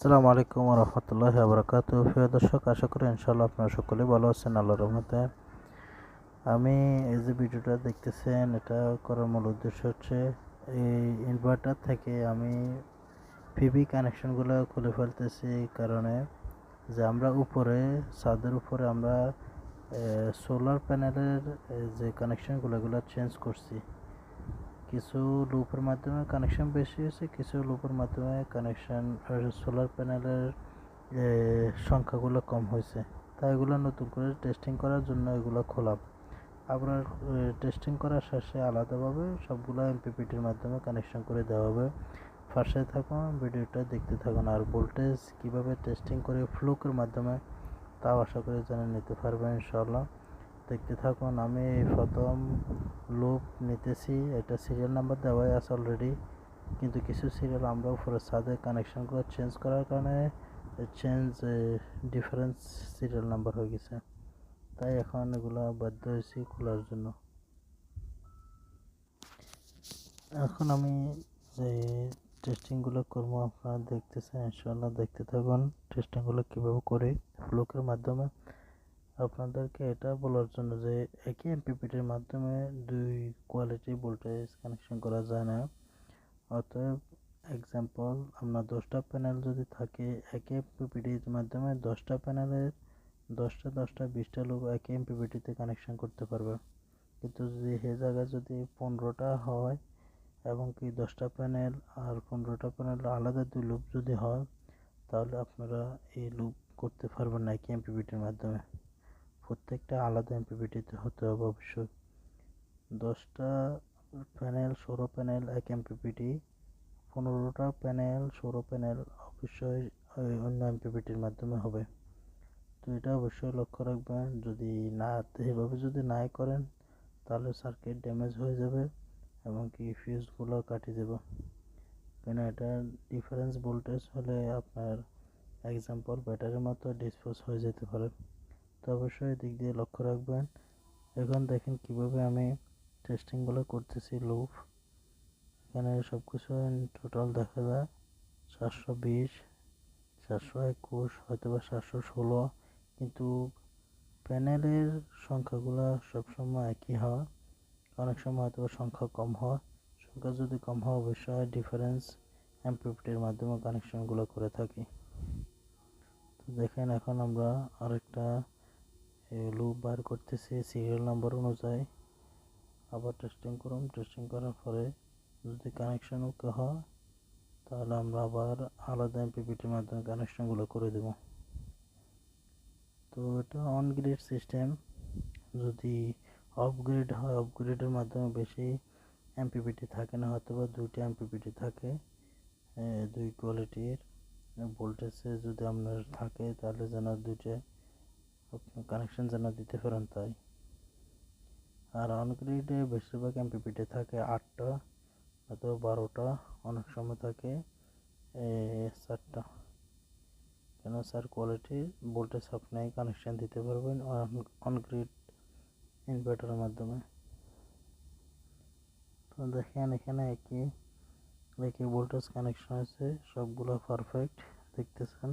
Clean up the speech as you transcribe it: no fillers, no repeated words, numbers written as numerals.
আসসালামু আলাইকুম ওয়া রাহমাতুল্লাহি ওয়া বারাকাতুহু। প্রিয় দর্শক, আশা করি ইনশাআল্লাহ আপনারা সকলেই ভালো আছেন আল্লাহর রহমতে। আমি এই যে ভিডিওটা দেখতেছেন, এটা করার মূল উদ্দেশ্য হচ্ছে এই ইনভার্টার থেকে আমি পিভি কানেকশনগুলো খুলে ফেলতেছি। এই কারণে যে আমরা উপরে ছাদের উপরে আমরা সোলার প্যানেলের যে কানেকশনগুলো এগুলো চেঞ্জ করছি। কিছু লুপের মাধ্যমে কানেকশন বেশি হয়েছে, কিছু লুপের মাধ্যমে কানেকশন সোলার প্যানেলের সংখ্যাগুলো কম হয়েছে। তাই এগুলো নতুন করে টেস্টিং করার জন্য এগুলো খোলা। আপনার টেস্টিং করার শেষে আলাদাভাবে সবগুলো এমপিপিটির মাধ্যমে কানেকশন করে দেওয়া হবে। পাশে থাকুন, ভিডিওটা দেখতে থাকুন। আর ভোল্টেজ কীভাবে টেস্টিং করে ফ্লুকের মাধ্যমে তাও আশা করি জেনে নিতে পারবেন ইনশাআল্লাহ। দেখতে থাকুন। আমি প্রথম লুপ নিতেছি, এটা সিরিয়াল নাম্বার দেওয়াই আছে অলরেডি, কিন্তু কিছু সিরিয়াল আমরা উপরে ছাদে কানেকশনগুলো চেঞ্জ করার কারণে ডিফারেন্স সিরিয়াল নাম্বার হয়ে গেছে। তাই এখন এগুলো বাধ্য হয়েছি খোলার জন্য। এখন আমি যে টেস্টিংগুলো করবো আপনারা দেখতেছেন ইনশাআল্লাহ, দেখতে থাকুন টেস্টিংগুলো কীভাবে করি ফ্লুকের মাধ্যমে। আপনাদেরকে এটা বলার জন্য যে একই এমপিপিটির মাধ্যমে দুই কোয়ালিটি ভোল্টেজ কানেকশন করা যায় না। অতএব এক্সাম্পল, আপনার 10টা প্যানেল যদি থাকে, একই এমপিপিটির মাধ্যমে 10টা প্যানেলের 10টা 20টা লোক একই এমপিপিটিতে কানেকশন করতে পারবে। কিন্তু যদি সে জায়গায় যদি 15টা হয় এবং কি 10টা প্যানেল আর 15টা প্যানেল আলাদা দুই লুপ যদি হয়, তাহলে আপনারা এই লুপ করতে পারবেন না একই এমপিপিটির মাধ্যমে। প্রত্যেকটা আলাদা এমপিপিটিতে হতে হবে অবশ্যই। 10টা প্যানেল 16 প্যানেল এক এমপিপিটি, 15টা প্যানেল 16 প্যানেল অবশ্যই অন্য এমপিপিটির মাধ্যমে হবে। তো এটা অবশ্যই লক্ষ্য রাখবেন। যদি না এভাবে যদি নাই করেন তাহলে সার্কিট ড্যামেজ হয়ে যাবে এবং কি ফিউজগুলো কাটিয়ে দেবে। কেন এটা ডিফারেন্স ভোল্টেজ হলে আপনার এক্সাম্পল ব্যাটারির মতো ডিসপোজ হয়ে যেতে পারে। তো অবশ্যই দিক দিয়ে লক্ষ্য রাখবেন। এখন দেখেন কিভাবে আমি টেস্টিংগুলো করতেছি লুপ। এখানে সব কিছু টোটাল দেখা যায় 720, 721, হয়তো বা 716, কিন্তু প্যানেলের সংখ্যাগুলো সবসময় একই হয়। অনেক সময় হয়তো সংখ্যা কম হয়। সংখ্যা যদি কম হয় অবশ্যই ডিফারেন্স এমপিপিটির মাধ্যমে কানেকশনগুলো করে থাকি। তো দেখেন এখন আমরা আরেকটা লুপ বার করতেছি সিরিয়াল নাম্বার অনুযায়ী। আবার টেস্টিং করুন। টেস্টিং করার পরে যদি কানেকশন ওকে হয় তাহলে আমরা আবার আলাদা এমপিপিটির মাধ্যমে কানেকশনগুলো করে দেব। তো এটা অন গ্রিড সিস্টেম। যদি অফ গ্রিড হয়, অফ গ্রিডের মাধ্যমে বেশি এমপিপিটি থাকে না, হয়তো বা 2টা এমপিপিটি থাকে দুই কোয়ালিটির। ভোল্টেজে যদি আপনার থাকে তাহলে যেন 2টা কানেকশন যেন দিতে পারেন তাই। আর অন গ্রিডে বেশিরভাগ এমপিপিটি থাকে 8টা অথবা 12টা, অনেক সময় থাকে 4টা। কেন স্যার কোয়ালিটি ভোল্টেজ আপনি কানেকশন দিতে পারবেন অন গ্রিড ইনভার্টারের মাধ্যমে। তো দেখেন এখানে একই ভোল্টেজ কানেকশন আছে, সবগুলো পারফেক্ট দেখতেছেন।